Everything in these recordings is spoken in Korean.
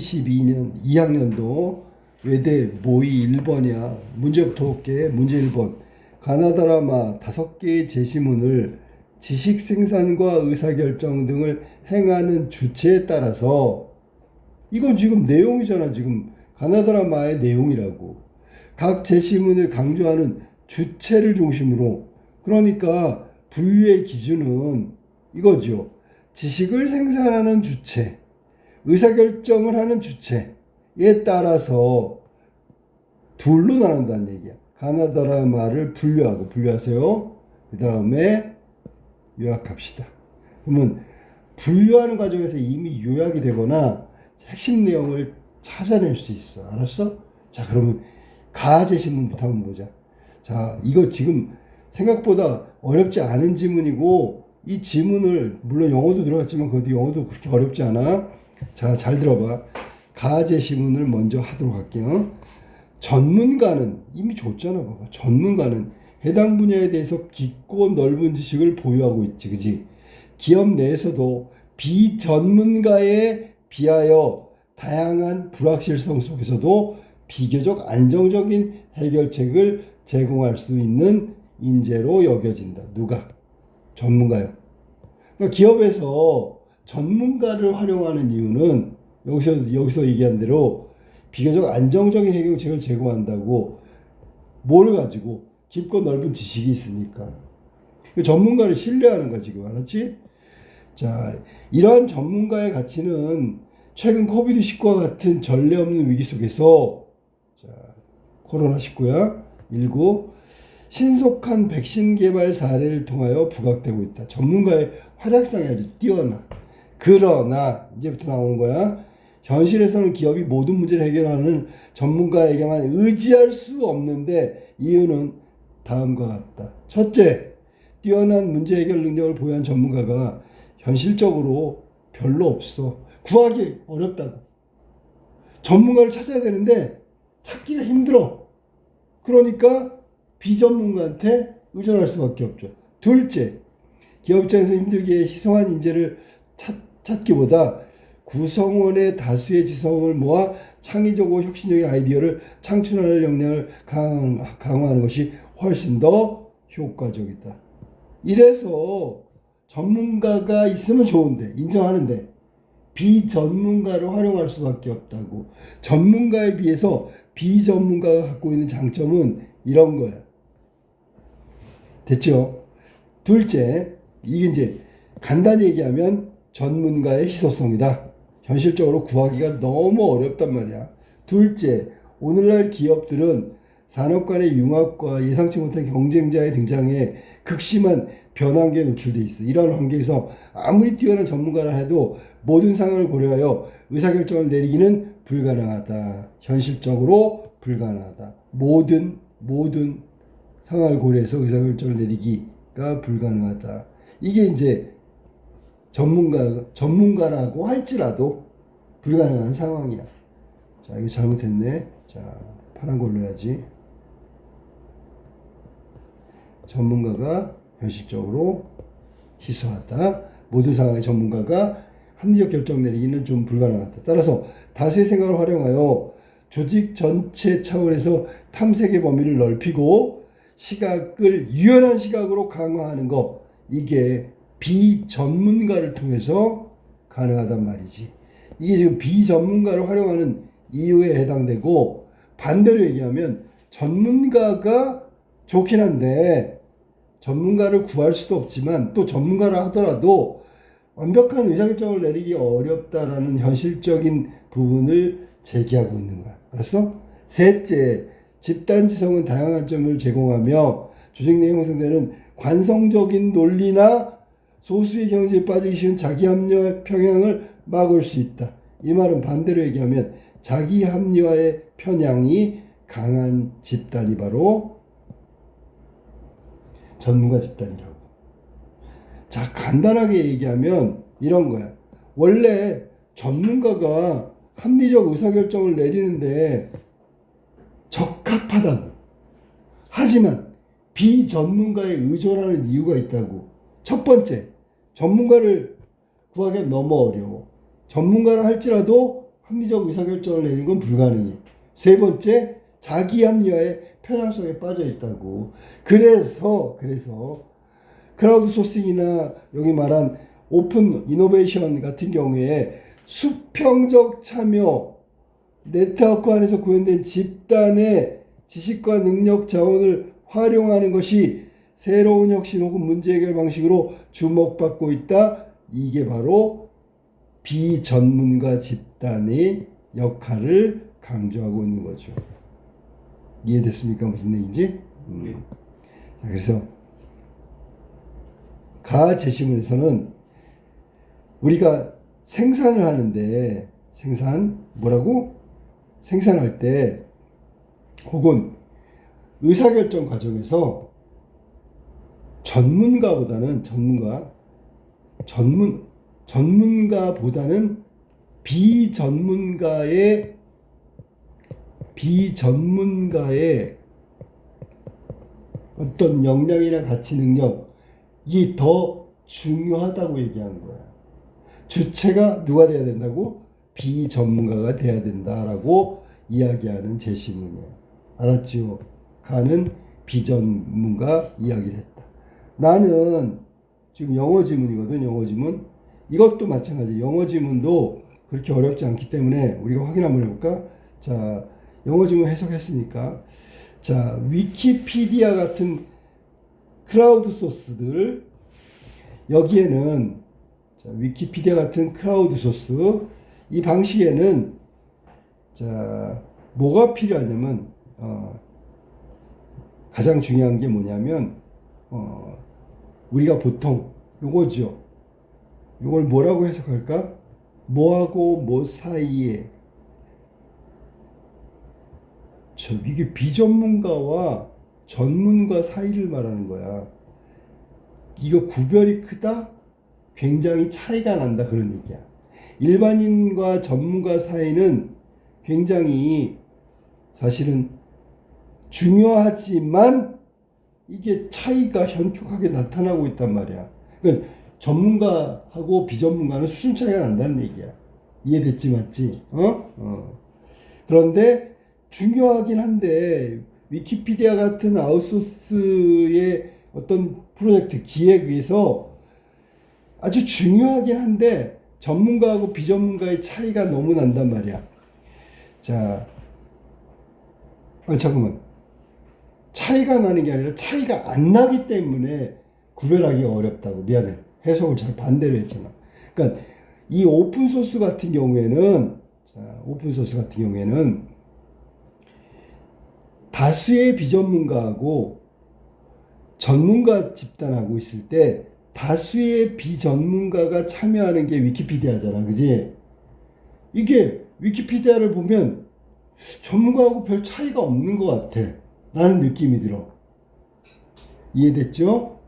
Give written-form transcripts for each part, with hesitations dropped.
2022년 2학년도 외대 모의 1번이야. 문제부터 볼게. 문제 1번. 가나다라마 5개의 제시문을 지식 생산과 의사결정 등을 행하는 주체에 따라서, 이건 지금 내용이잖아. 지금 가나다라마의 내용이라고. 각 제시문을 강조하는 주체를 중심으로, 그러니까 분류의 기준은 이거죠. 지식을 생산하는 주체, 의사결정을 하는 주체에 따라서 둘로 나눈다는 얘기야. 가나다라마를 분류하세요. 그 다음에 요약합시다. 그러면 분류하는 과정에서 이미 요약이 되거나 핵심 내용을 찾아낼 수 있어. 알았어? 자, 그러면 가제시문부터 한번 보자. 자, 이거 지금 생각보다 어렵지 않은 지문이고, 이 지문을 물론 영어도 들어갔지만 그것도 영어도 그렇게 어렵지 않아. 자, 잘 들어봐. 가제시문을 먼저 하도록 할게요. 전문가는, 이미 줬잖아. 봐봐. 전문가는 해당 분야에 대해서 깊고 넓은 지식을 보유하고 있지. 그지? 기업 내에서도 비전문가에 비하여 다양한 불확실성 속에서도 비교적 안정적인 해결책을 제공할 수 있는 인재로 여겨진다. 누가? 전문가요. 그러니까 기업에서 전문가를 활용하는 이유는 여기서 얘기한 대로 비교적 안정적인 해결책을 제공한다고. 뭘 가지고? 깊고 넓은 지식이 있으니까. 전문가를 신뢰하는 거야, 지금. 알았지? 자, 이러한 전문가의 가치는 최근 코비드19와 같은 전례 없는 위기 속에서, 자, 코로나19야. 19. 신속한 백신 개발 사례를 통하여 부각되고 있다. 전문가의 활약상이 아주 뛰어나. 그러나 이제부터 나오는 거야. 현실에서는 기업이 모든 문제를 해결하는 전문가에게만 의지할 수 없는데, 이유는 다음과 같다. 첫째, 뛰어난 문제 해결 능력을 보유한 전문가가 현실적으로 별로 없어. 구하기 어렵다고. 전문가를 찾아야 되는데 찾기가 힘들어. 그러니까 비전문가한테 의존할 수밖에 없죠. 둘째, 기업 입장에서 힘들게 희소한 인재를 찾기보다 구성원의 다수의 지성을 모아 창의적이고 혁신적인 아이디어를 창출하는 역량을 강화하는 것이 훨씬 더 효과적이다. 이래서 전문가가 있으면 좋은데, 인정하는데 비전문가를 활용할 수밖에 없다고. 전문가에 비해서 비전문가가 갖고 있는 장점은 이런 거야. 됐죠? 둘째, 이게 이제 간단히 얘기하면 전문가의 희소성이다. 현실적으로 구하기가 너무 어렵단 말이야. 둘째, 오늘날 기업들은 산업 간의 융합과 예상치 못한 경쟁자의 등장에 극심한 변환기에 노출돼 있어. 이런 환경에서 아무리 뛰어난 전문가라 해도 모든 상황을 고려하여 의사결정을 내리기는 불가능하다. 현실적으로 불가능하다. 모든 상황을 고려해서 의사결정을 내리기가 불가능하다. 이게 이제 전문가라고 할지라도 불가능한 상황이야. 자, 이거 잘못했네. 자, 파란 걸로 해야지. 전문가가 현실적으로 희소하다. 모든 상황의 전문가가 합리적 결정 내리기는 좀 불가능하다. 따라서 다수의 생각을 활용하여 조직 전체 차원에서 탐색의 범위를 넓히고 시각을 유연한 시각으로 강화하는 것, 이게 비전문가를 통해서 가능하단 말이지. 이게 지금 비전문가를 활용하는 이유에 해당되고, 반대로 얘기하면 전문가가 좋긴 한데 전문가를 구할 수도 없지만, 또 전문가라 하더라도 완벽한 의사결정을 내리기 어렵다라는 현실적인 부분을 제기하고 있는 거야. 알았어? 셋째, 집단지성은 다양한 점을 제공하며 조직 내에 형성되는 관성적인 논리나 소수의 경제에 빠지기 쉬운 자기합리화 평양을 막을 수 있다. 이 말은 반대로 얘기하면 자기합리화의 편향이 강한 집단이 바로 전문가 집단이라고. 자, 간단하게 얘기하면 이런 거야. 원래 전문가가 합리적 의사결정을 내리는데 적합하다고. 하지만 비전문가에 의존하는 이유가 있다고. 첫 번째, 전문가를 구하기가 너무 어려워. 전문가를 할지라도 합리적 의사결정을 내리는 건 불가능해. 세 번째, 자기 합리화의 편향성에 빠져 있다고. 그래서 크라우드 소싱이나 여기 말한 오픈 이노베이션 같은 경우에 수평적 참여, 네트워크 안에서 구현된 집단의 지식과 능력 자원을 활용하는 것이 새로운 혁신 혹은 문제 해결 방식으로 주목받고 있다. 이게 바로 비전문가 집단의 역할을 강조하고 있는 거죠. 이해됐습니까? 무슨 얘기인지? 자, 그래서 가 제시문에서는 우리가 생산을 하는데 생산할 때 혹은 의사결정 과정에서 전문가보다는 비전문가의 어떤 역량이나 가치 능력이 더 중요하다고 얘기하는 거야. 주체가 누가 돼야 된다고? 비전문가가 돼야 된다라고 이야기하는 제시문이야. 알았지요? 가는 비전문가 이야기를 했다. 나는 지금 영어 지문이거든. 영어 지문. 이것도 마찬가지. 영어 지문도 그렇게 어렵지 않기 때문에 우리가 확인 한번 해볼까? 자, 영어 지문 해석했으니까. 자, 위키피디아 같은 크라우드 소스들, 여기에는 자, 위키피디아 같은 크라우드 소스, 이 방식에는 자, 뭐가 필요하냐면 가장 중요한 게 뭐냐면 우리가 보통 요거죠. 요걸 뭐라고 해석할까? 뭐하고 뭐 사이에, 이게 비전문가와 전문가 사이를 말하는 거야. 이거 구별이 크다? 굉장히 차이가 난다, 그런 얘기야. 일반인과 전문가 사이는 굉장히 사실은 중요하지만 이게 차이가 현격하게 나타나고 있단 말이야. 그러니까 전문가하고 비전문가는 수준 차이가 난다는 얘기야. 이해됐지, 맞지? 그런데 중요하긴 한데 위키피디아 같은 아웃소스의 어떤 프로젝트 기획에서 아주 중요하긴 한데 전문가하고 비전문가의 차이가 너무 난단 말이야. 자, 잠깐만. 차이가 나는 게 아니라 차이가 안 나기 때문에 구별하기 어렵다고. 미안해. 해석을 잘 반대로 했잖아. 그러니까 이 오픈소스 같은 경우에는 다수의 비전문가하고 전문가 집단하고 있을 때 다수의 비전문가가 참여하는 게 위키피디아잖아. 그지? 이게 위키피디아를 보면 전문가하고 별 차이가 없는 것 같아. 라는 느낌이 들어. 이해됐죠?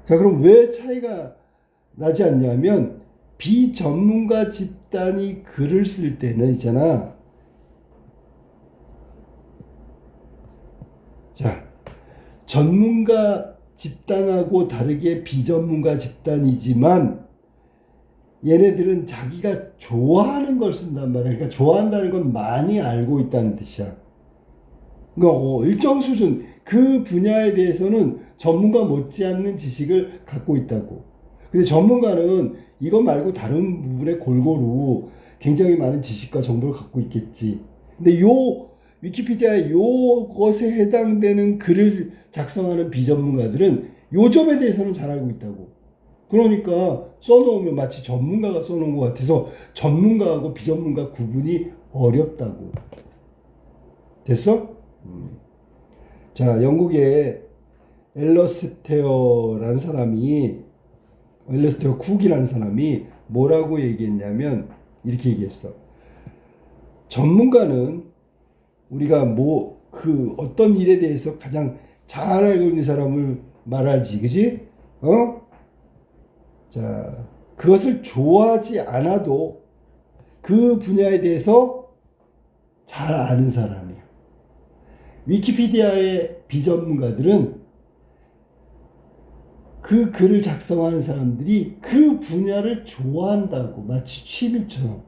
자, 그럼 왜 차이가 나지 않냐면 비전문가 집단이 글을 쓸 때는 있잖아. 자, 전문가 집단하고 다르게 비전문가 집단이지만 얘네들은 자기가 좋아하는 걸 쓴단 말이야. 그러니까 좋아한다는 건 많이 알고 있다는 뜻이야. 그러니까 일정 수준 그 분야에 대해서는 전문가 못지않는 지식을 갖고 있다고. 근데 전문가는 이것 말고 다른 부분에 골고루 굉장히 많은 지식과 정보를 갖고 있겠지. 근데 위키피디아의 요것에 해당되는 글을 작성하는 비전문가들은 요 점에 대해서는 잘 알고 있다고. 그러니까 써놓으면 마치 전문가가 써놓은 것 같아서 전문가하고 비전문가 구분이 어렵다고. 됐어? 자, 영국의 엘러스테어 쿡이라는 사람이 뭐라고 얘기했냐면 이렇게 얘기했어. 전문가는 우리가 어떤 일에 대해서 가장 잘 알고 있는 사람을 말하지, 그지? 자, 그것을 좋아하지 않아도 그 분야에 대해서 잘 아는 사람이야. 위키피디아의 비전문가들은 그 글을 작성하는 사람들이 그 분야를 좋아한다고, 마치 취미처럼.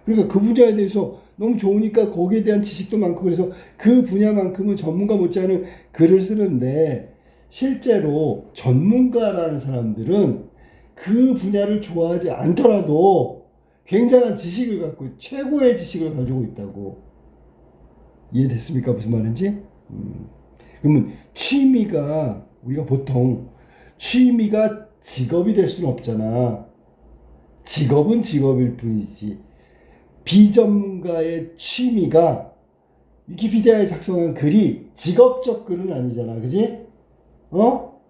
그러니까 그 분야에 대해서 너무 좋으니까 거기에 대한 지식도 많고 그래서 그 분야만큼은 전문가 못지않은 글을 쓰는데 실제로 전문가라는 사람들은 그 분야를 좋아하지 않더라도 굉장한 지식을 갖고 최고의 지식을 가지고 있다고. 이해됐습니까? 무슨 말인지? 그러면 취미가 우리가 보통 취미가 직업이 될 수는 없잖아. 직업은 직업일 뿐이지. 비전문가의 취미가 위키피디아에 작성한 글이 직업적 글은 아니잖아. 그지?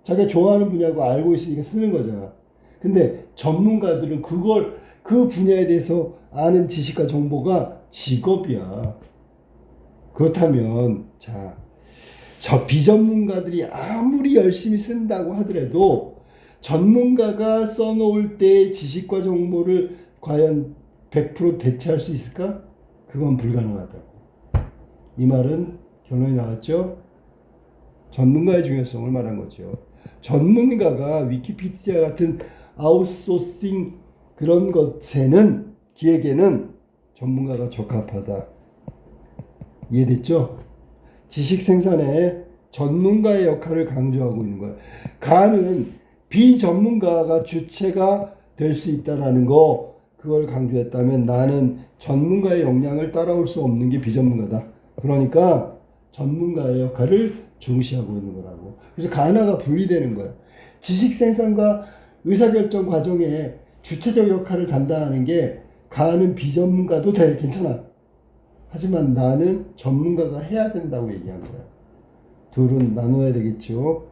자기가 좋아하는 분야고 알고 있으니까 쓰는 거잖아. 근데 전문가들은 그 분야에 대해서 아는 지식과 정보가 직업이야. 그렇다면, 저 비전문가들이 아무리 열심히 쓴다고 하더라도 전문가가 써놓을 때의 지식과 정보를 과연 100% 대체할 수 있을까? 그건 불가능하다고. 이 말은 결론이 나왔죠? 전문가의 중요성을 말한 거죠. 전문가가 위키피디아 같은 아웃소싱 그런 것에는 기획에는 전문가가 적합하다. 이해됐죠? 지식 생산에 전문가의 역할을 강조하고 있는 거예요. 가는 비전문가가 주체가 될 수 있다라는 거 그걸 강조했다면 나는 전문가의 역량을 따라올 수 없는 게 비전문가다. 그러니까 전문가의 역할을 중시하고 있는 거라고. 그래서 가나가 분리되는 거야. 지식 생산과 의사결정 과정에 주체적 역할을 담당하는 게 가는 비전문가도 괜찮아. 하지만 나는 전문가가 해야 된다고 얘기한 거야. 둘은 나눠야 되겠죠.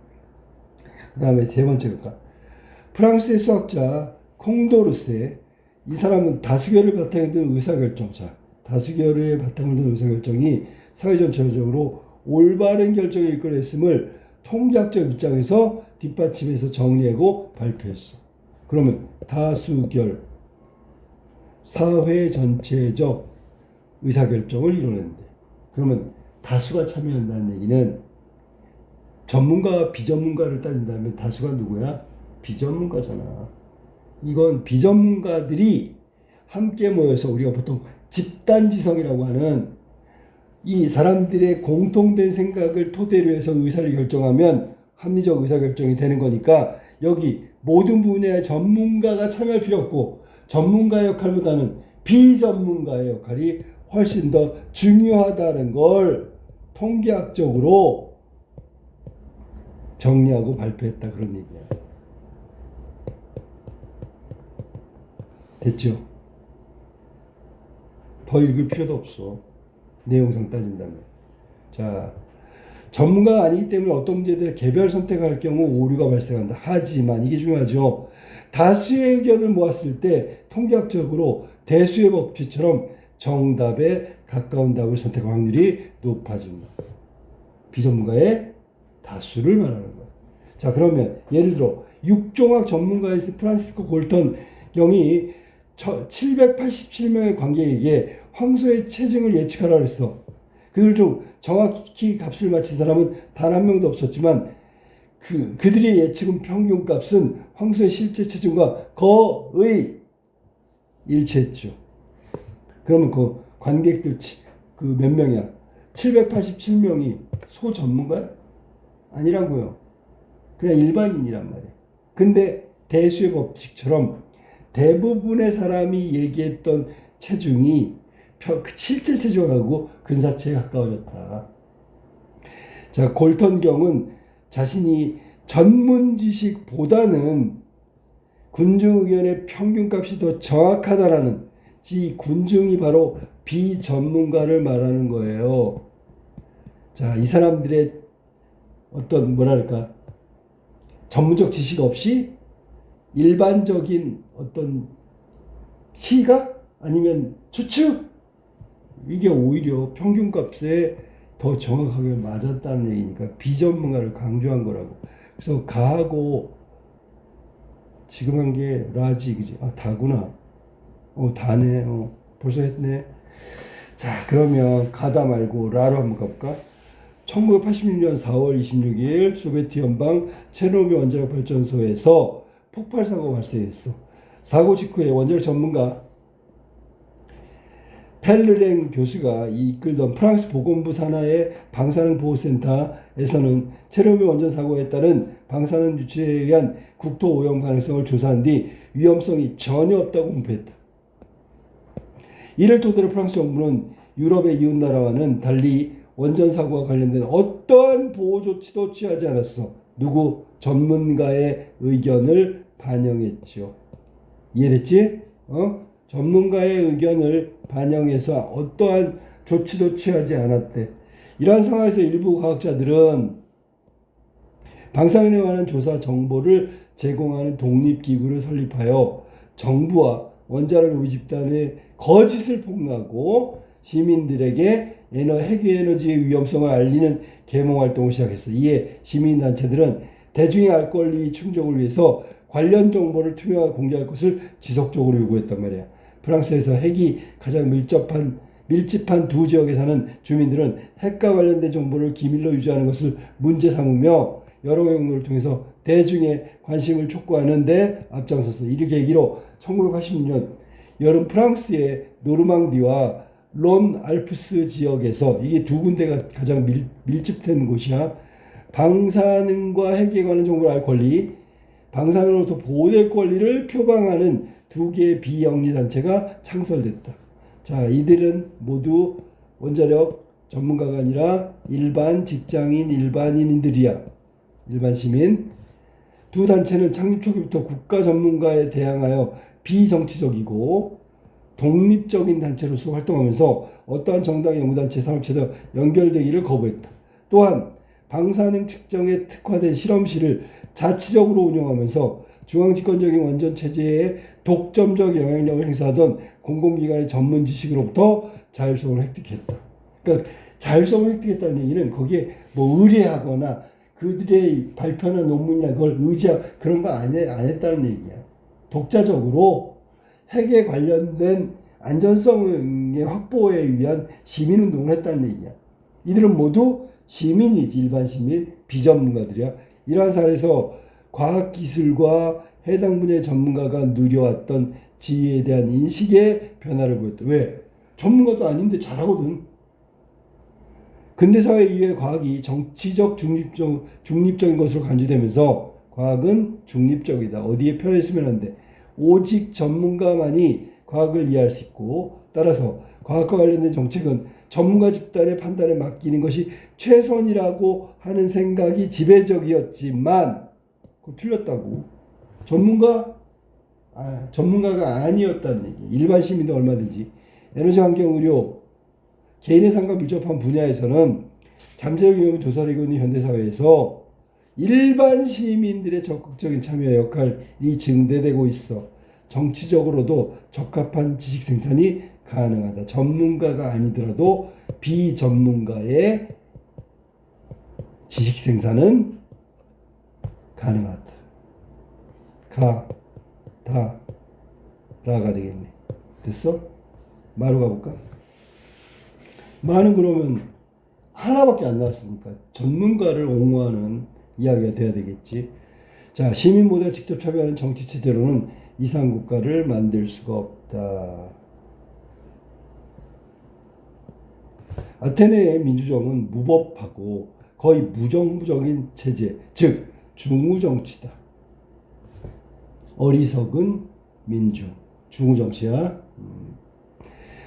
그 다음에 세 번째가 프랑스의 수학자 콩도르세. 이 사람은 다수결을 바탕에 둔 의사결정자. 다수결의 바탕을 둔 의사결정이 사회 전체적으로 올바른 결정을 이끌어냈음을 통계학적 입장에서 뒷받침해서 정리하고 발표했어. 그러면 다수결, 사회 전체적 의사결정을 이뤄낸대. 그러면 다수가 참여한다는 얘기는 전문가와 비전문가를 따진다면 다수가 누구야? 비전문가잖아. 이건 비전문가들이 함께 모여서 우리가 보통 집단지성이라고 하는 이 사람들의 공통된 생각을 토대로 해서 의사를 결정하면 합리적 의사결정이 되는 거니까 여기 모든 분야의 전문가가 참여할 필요 없고 전문가의 역할보다는 비전문가의 역할이 훨씬 더 중요하다는 걸 통계학적으로 정리하고 발표했다 그런 얘기야. 됐죠? 더 읽을 필요도 없어. 내용상 따진다면. 자, 전문가가 아니기 때문에 어떤 문제에 대해 개별 선택할 경우 오류가 발생한다. 하지만 이게 중요하죠. 다수의 의견을 모았을 때 통계학적으로 대수의 법칙처럼 정답에 가까운 답을 선택할 확률이 높아진다. 비전문가의 다수를 말하는 거야. 자, 그러면 예를 들어 육종학 전문가이신 프란시스코 골턴 경이 787명의 관객에게 황소의 체중을 예측하라 그랬어. 그들 중 정확히 값을 맞힌 사람은 단 한 명도 없었지만 그들의 예측은 평균값은 황소의 실제 체중과 거의 일치했죠. 그러면 그 관객들 그 몇 명이야? 787명이 소 전문가야? 아니라고요. 그냥 일반인이란 말이야. 근데 대수의 법칙처럼 대부분의 사람이 얘기했던 체중이 실제 체중하고 근사체에 가까워졌다. 자, 골턴경은 자신이 전문 지식보다는 군중 의견의 평균값이 더 정확하다라는 이 군중이 바로 비전문가를 말하는 거예요. 자, 이 사람들의 어떤 뭐랄까 전문적 지식 없이 일반적인 어떤 시각 아니면 추측 이게 오히려 평균값에 더 정확하게 맞았다는 얘기니까 비전문가를 강조한 거라고. 그래서 가하고 지금 한 게 라지 그지? 아 다구나. 다네. 벌써 했네. 자, 그러면 가다 말고 라로 한번 가볼까? 1986년 4월 26일 소비에트 연방 체르노빌 원자력 발전소에서 폭발 사고가 발생했어. 사고 직후에 원자력 전문가 펠르랭 교수가 이끌던 프랑스 보건부 산하의 방사능 보호센터에서는 체르노빌 원전 사고에 따른 방사능 유출에 의한 국토 오염 가능성을 조사한 뒤 위험성이 전혀 없다고 공표했다. 이를 토대로 프랑스 정부는 유럽의 이웃나라와는 달리 원전 사고와 관련된 어떠한 보호 조치도 취하지 않았어. 누구? 전문가의 의견을 반영했죠. 이해됐지? 전문가의 의견을 반영해서 어떠한 조치도 취하지 않았대. 이러한 상황에서 일부 과학자들은 방사능에 관한 조사 정보를 제공하는 독립기구를 설립하여 정부와 원자력 로비 집단의 거짓을 폭로하고 시민들에게 핵에너지의 위험성을 알리는 계몽활동을 시작했어. 이에 시민단체들은 대중의 알 권리 충족을 위해서 관련 정보를 투명하게 공개할 것을 지속적으로 요구했단 말이야. 프랑스에서 핵이 가장 밀집한 두 지역에 사는 주민들은 핵과 관련된 정보를 기밀로 유지하는 것을 문제 삼으며 여러 경로를 통해서 대중의 관심을 촉구하는 데 앞장섰어. 이를 계기로 1986년 여름 프랑스의 노르망디와 론 알프스 지역에서 이게 두 군데가 가장 밀집된 곳이야. 방사능과 핵에 관한 정보를 알 권리, 방사능으로부터 보호될 권리를 표방하는 두 개의 비영리 단체가 창설됐다. 자, 이들은 모두 원자력 전문가가 아니라 일반 직장인, 일반인들이야. 일반 시민. 두 단체는 창립 초기부터 국가 전문가에 대항하여 비정치적이고 독립적인 단체로서 활동하면서 어떠한 정당, 연구단체, 산업체도 연결되기를 거부했다. 또한 방사능 측정에 특화된 실험실을 자치적으로 운영하면서 중앙집권적인 원전 체제에 독점적 영향력을 행사하던 공공기관의 전문 지식으로부터 자율성을 획득했다. 그러니까 자율성을 획득했다는 얘기는 거기에 뭐 의뢰하거나 그들의 발표나 논문이나 그걸 의지하고 그런 거 안 했다는 얘기야. 독자적으로 핵에 관련된 안전성의 확보에 위한 시민운동을 했다는 얘기야. 이들은 모두 시민이지, 일반 시민, 비전문가들이야. 이러한 사례에서 과학기술과 해당 분야의 전문가가 누려왔던 지위에 대한 인식의 변화를 보였다. 왜? 전문가도 아닌데 잘하거든. 근대사회 이후에 과학이 정치적 중립적인 것으로 간주되면서 과학은 중립적이다. 어디에 편에 있으면 안 돼. 오직 전문가만이 과학을 이해할 수 있고, 따라서 과학과 관련된 정책은 전문가 집단의 판단에 맡기는 것이 최선이라고 하는 생각이 지배적이었지만 그거 틀렸다고. 전문가가 아니었다는 얘기. 일반 시민도 얼마든지 에너지, 환경, 의료, 개인의 삶과 밀접한 분야에서는 잠재적 위험을 조사하고 있는 현대사회에서 일반 시민들의 적극적인 참여 역할이 증대되고 있어 정치적으로도 적합한 지식 생산이 가능하다. 전문가가 아니더라도 비전문가의 지식 생산은 가능하다. 라가 되겠네. 됐어? 마로 가볼까? 마는 그러면 하나밖에 안 나왔으니까 전문가를 옹호하는 이야기가 돼야 되겠지. 자, 시민보다 직접 참여하는 정치체제로는 이상국가를 만들 수가 없다. 아테네의 민주정은 무법하고 거의 무정부적인 체제, 즉 중우정치다. 어리석은 민주, 중우정치야.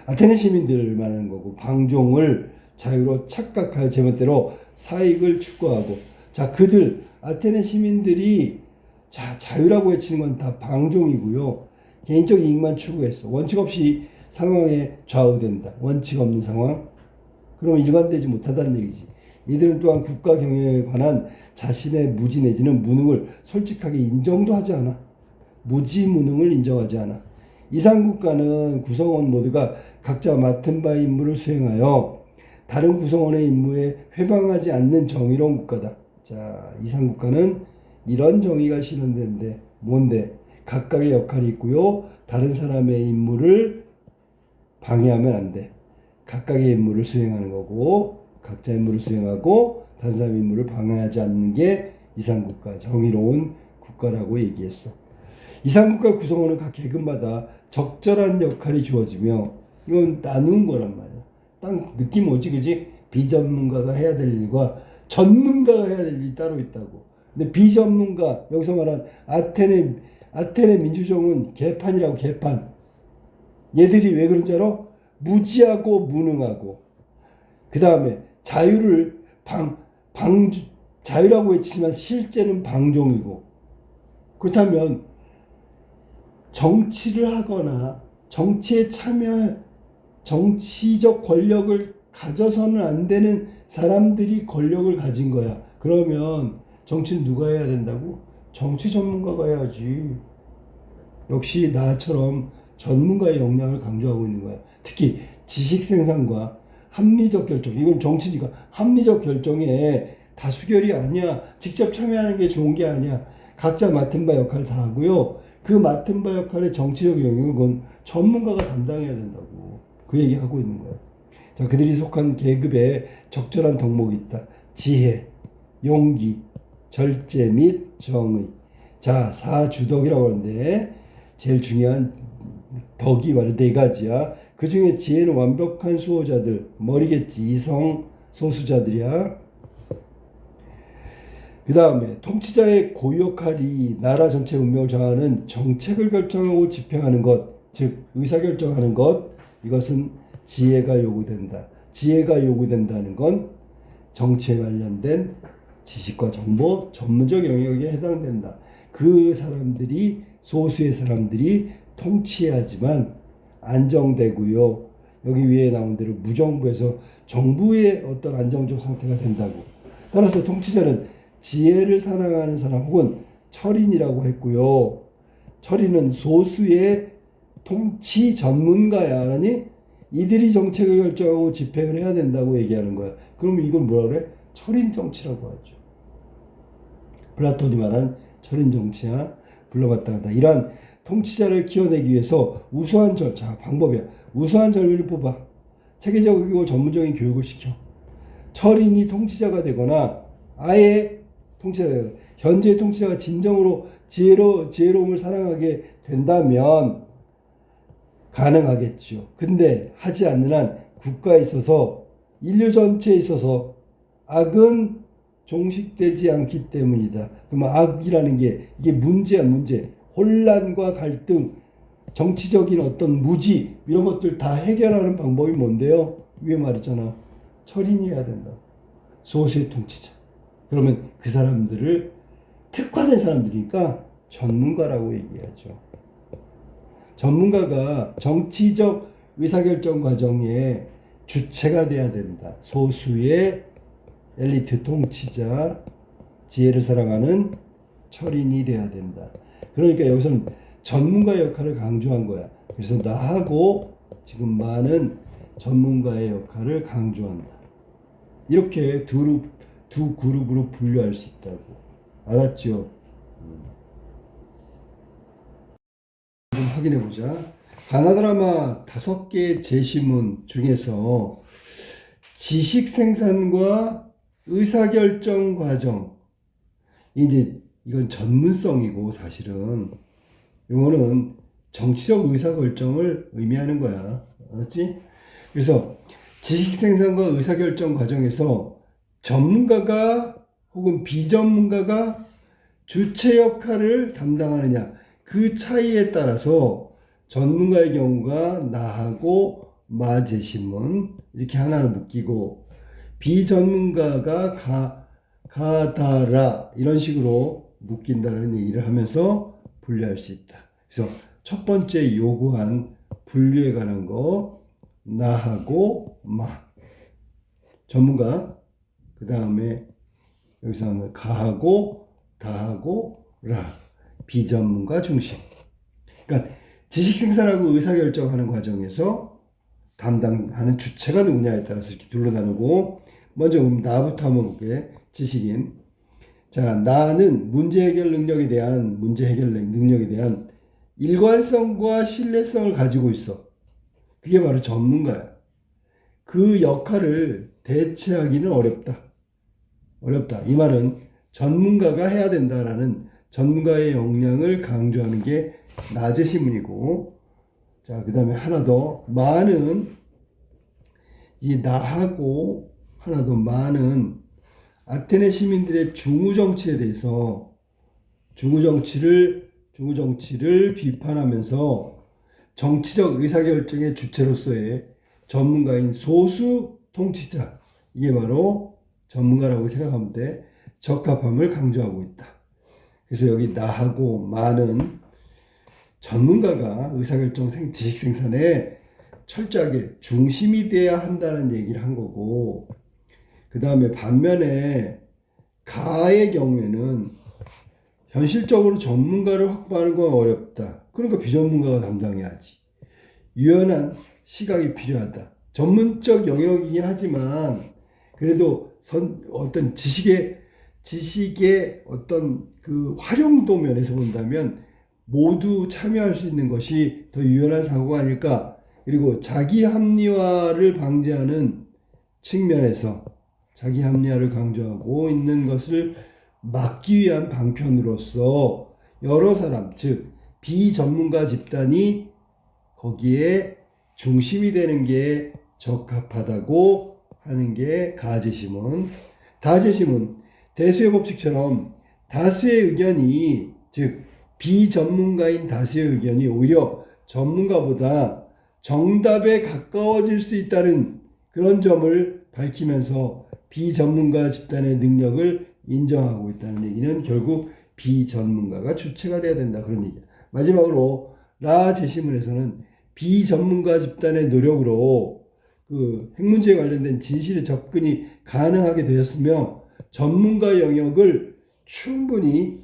아테네 시민들 말하는 거고, 방종을 자유로 착각하여 제멋대로 사익을 추구하고, 자, 아테네 시민들이 자유라고 외치는 건 다 방종이고요. 개인적 이익만 추구했어. 원칙 없이 상황에 좌우된다. 원칙 없는 상황. 그러면 일관되지 못하다는 얘기지. 이들은 또한 국가 경영에 관한 자신의 무지 내지는 무능을 솔직하게 인정도 하지 않아. 무지무능을 인정하지 않아. 이상국가는 구성원 모두가 각자 맡은 바 임무를 수행하여 다른 구성원의 임무에 회방하지 않는 정의로운 국가다. 자, 이상국가는 이런 정의가 실현되는데 뭔데? 각각의 역할이 있고요. 다른 사람의 임무를 방해하면 안 돼. 각각의 임무를 수행하는 거고, 각자 임무를 수행하고 다른 사람의 임무를 방해하지 않는 게 이상국가, 정의로운 국가라고 얘기했어. 이상국가 구성원은 각 계급마다 적절한 역할이 주어지며 이건 나눈 거란 말이야. 딱 느낌 오지, 그지? 비전문가가 해야 될 일과 전문가가 해야 될 일이 따로 있다고. 근데 비전문가, 여기서 말한 아테네 민주정은 개판이라고, 개판. 얘들이 왜 그런 줄 알아? 무지하고 무능하고. 그 다음에 자유를 자유라고 외치지만 실제는 방종이고. 그렇다면 정치를 하거나 정치에 정치적 권력을 가져서는 안 되는 사람들이 권력을 가진 거야. 그러면 정치는 누가 해야 된다고? 정치 전문가가 해야지. 역시 나처럼 전문가의 역량을 강조하고 있는 거야. 특히 지식 생산과 합리적 결정. 이건 정치니까 합리적 결정에 다수결이 아니야. 직접 참여하는 게 좋은 게 아니야. 각자 맡은 바 역할을 다 하고요. 그 맡은 바 역할의 정치적 영역은 전문가가 담당해야 된다고. 그 얘기하고 있는 거야. 자, 그들이 속한 계급에 적절한 덕목이 있다. 지혜, 용기, 절제 및 정의. 자, 사주덕이라고 하는데 제일 중요한 덕이 바로 네 가지야. 그 중에 지혜는 완벽한 수호자들, 머리겠지. 이성 소수자들이야. 그 다음에 통치자의 고유역할이 나라 전체 운명을 정하는 정책을 결정하고 집행하는 것, 즉 의사결정하는 것, 이것은 지혜가 요구된다. 지혜가 요구된다는 건 정치에 관련된 지식과 정보, 전문적 영역에 해당된다. 그 사람들이, 소수의 사람들이 통치해야지만 안정되고요. 여기 위에 나온 대로 무정부에서 정부의 어떤 안정적 상태가 된다고. 따라서 통치자는 지혜를 사랑하는 사람 혹은 철인이라고 했고요. 철인은 소수의 통치 전문가야. 라니 이들이 정책을 결정하고 집행을 해야 된다고 얘기하는 거야. 그러면 이건 뭐라 그래? 철인 정치라고 하죠. 플라톤이 말한 철인 정치야. 불러봤다 하다. 이러한 통치자를 키워내기 위해서 우수한 방법이야. 우수한 전류를 뽑아 체계적이고 전문적인 교육을 시켜. 철인이 통치자가 되거나 아예 통치자가 현재 통치자가 진정으로 지혜로움을 사랑하게 된다면 가능하겠죠. 근데 하지 않는 한 국가에 있어서 인류 전체에 있어서 악은 종식되지 않기 때문이다. 그러면 악이라는 게 이게 문제야, 문제. 혼란과 갈등, 정치적인 어떤 무지 이런 것들 다 해결하는 방법이 뭔데요? 위에 말했잖아. 철인이어야 된다. 소수의 통치자. 그러면 그 사람들을 특화된 사람들이니까 전문가라고 얘기하죠. 전문가가 정치적 의사결정 과정에 주체가 돼야 된다. 소수의 엘리트 통치자, 지혜를 사랑하는 철인이 돼야 된다. 그러니까 여기서는 전문가의 역할을 강조한 거야. 그래서 나하고 지금 많은 전문가의 역할을 강조한다. 이렇게 두 그룹으로 분류할 수 있다고. 알았죠? 좀 확인해 보자. 가나 드라마 5개의 제시문 중에서 지식 생산과 의사결정 과정, 이건 전문성이고 사실은 이거는 정치적 의사결정을 의미하는 거야. 알았지? 그래서 지식 생산과 의사결정 과정에서 전문가가 혹은 비전문가가 주체 역할을 담당하느냐, 그 차이에 따라서 전문가의 경우가 나하고 마제시문 이렇게 하나를 묶이고, 비전문가가 가다라 이런 식으로 묶인다는 얘기를 하면서 분류할 수 있다. 그래서 첫 번째 요구한 분류에 관한 거, 나하고 마 전문가, 그 다음에 여기서는 가하고 다하고 라 비전문가 중심. 그러니까 지식 생산하고 의사결정하는 과정에서 담당하는 주체가 누구냐에 따라서 이렇게 둘로 나누고, 먼저 나부터 한번 볼게. 지식인. 자, 나는 문제 해결 능력에 대한 일관성과 신뢰성을 가지고 있어. 그게 바로 전문가야. 그 역할을 대체하기는 어렵다. 이 말은 전문가가 해야 된다라는 전문가의 역량을 강조하는 게 나제시문이고, 자, 그 다음에 하나 더. 마는 이 나하고 하나 더 마는 아테네 시민들의 중우 정치에 대해서 중우 정치를 비판하면서 정치적 의사결정의 주체로서의 전문가인 소수 통치자, 이게 바로 전문가라고 생각하면 돼. 적합함을 강조하고 있다. 그래서 여기 나하고 마는 전문가가 의사결정 지식 생산에 철저하게 중심이 돼야 한다는 얘기를 한 거고, 그 다음에 반면에 가의 경우에는 현실적으로 전문가를 확보하는 건 어렵다. 그러니까 비전문가가 담당해야지. 유연한 시각이 필요하다. 전문적 영역이긴 하지만 그래도 어떤 지식의 어떤 그 활용도 면에서 본다면 모두 참여할 수 있는 것이 더 유연한 사고가 아닐까. 그리고 자기 합리화를 방지하는 측면에서 자기 합리화를 강조하고 있는 것을 막기 위한 방편으로서 여러 사람, 즉 비전문가 집단이 거기에 중심이 되는 게 적합하다고 하는 게 가제심은. 다제심은 대수의 법칙처럼 다수의 의견이, 즉 비전문가인 다수의 의견이 오히려 전문가보다 정답에 가까워질 수 있다는 그런 점을 밝히면서 비전문가 집단의 능력을 인정하고 있다는 얘기는 결국 비전문가가 주체가 돼야 된다, 그런 얘기야. 마지막으로 라 제시문에서는 비전문가 집단의 노력으로 그 핵 문제에 관련된 진실에 접근이 가능하게 되었으며 전문가 영역을 충분히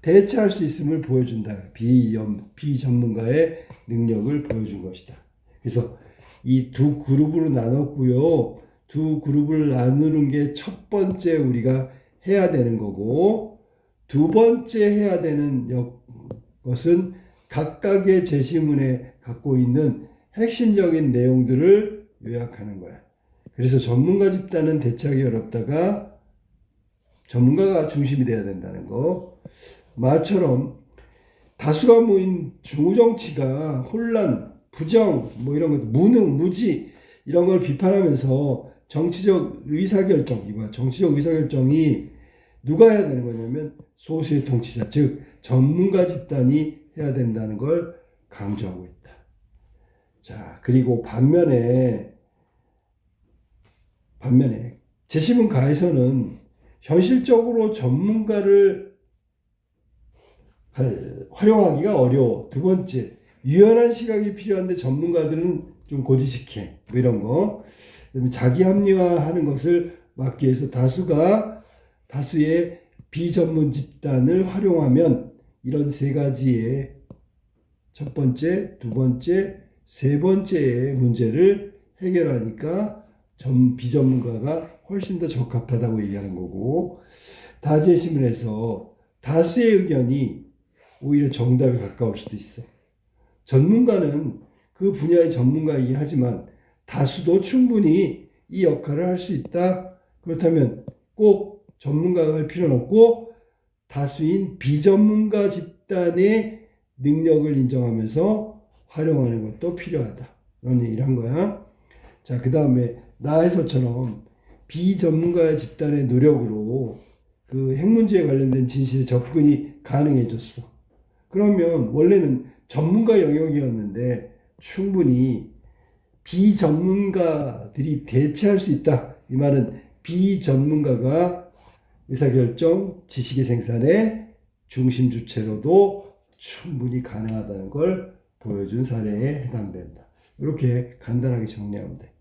대체할 수 있음을 보여준다. 비전문가의 능력을 보여준 것이다. 그래서 이 두 그룹으로 나눴고요. 두 그룹을 나누는 게 첫 번째 우리가 해야 되는 거고, 두 번째 해야 되는 것은 각각의 제시문에 갖고 있는 핵심적인 내용들을 요약하는 거야. 그래서 전문가 집단은 대체하기 어렵다가 전문가가 중심이 돼야 된다는 거. 마처럼 다수가 모인 중우정치가 혼란, 부정, 뭐 이런 것, 무능, 무지 이런 걸 비판하면서 정치적 의사결정이 누가 해야 되는 거냐면 소수의 통치자, 즉 전문가 집단이 해야 된다는 걸 강조하고 있다. 자, 그리고 반면에 제시문 가에서는 현실적으로 전문가를 활용하기가 어려워. 두 번째, 유연한 시각이 필요한데 전문가들은 좀 고지식해. 뭐 이런 거. 그다음에 자기 합리화하는 것을 막기 위해서 다수의 비전문 집단을 활용하면 이런 세 가지의 첫 번째, 두 번째, 세 번째의 문제를 해결하니까 비전문가가 훨씬 더 적합하다고 얘기하는 거고, 다제시문에서 다수의 의견이 오히려 정답에 가까울 수도 있어. 전문가는 그 분야의 전문가이긴 하지만 다수도 충분히 이 역할을 할 수 있다. 그렇다면 꼭 전문가가 할 필요는 없고 다수인 비전문가 집단의 능력을 인정하면서 활용하는 것도 필요하다. 그런 얘기를 한 거야. 자, 그 다음에 나에서처럼 비전문가 집단의 노력으로 그 핵 문제에 관련된 진실에 접근이 가능해졌어. 그러면 원래는 전문가 영역이었는데 충분히 비전문가들이 대체할 수 있다. 이 말은 비전문가가 의사결정, 지식의 생산의 중심 주체로도 충분히 가능하다는 걸 보여준 사례에 해당된다. 이렇게 간단하게 정리하면 돼.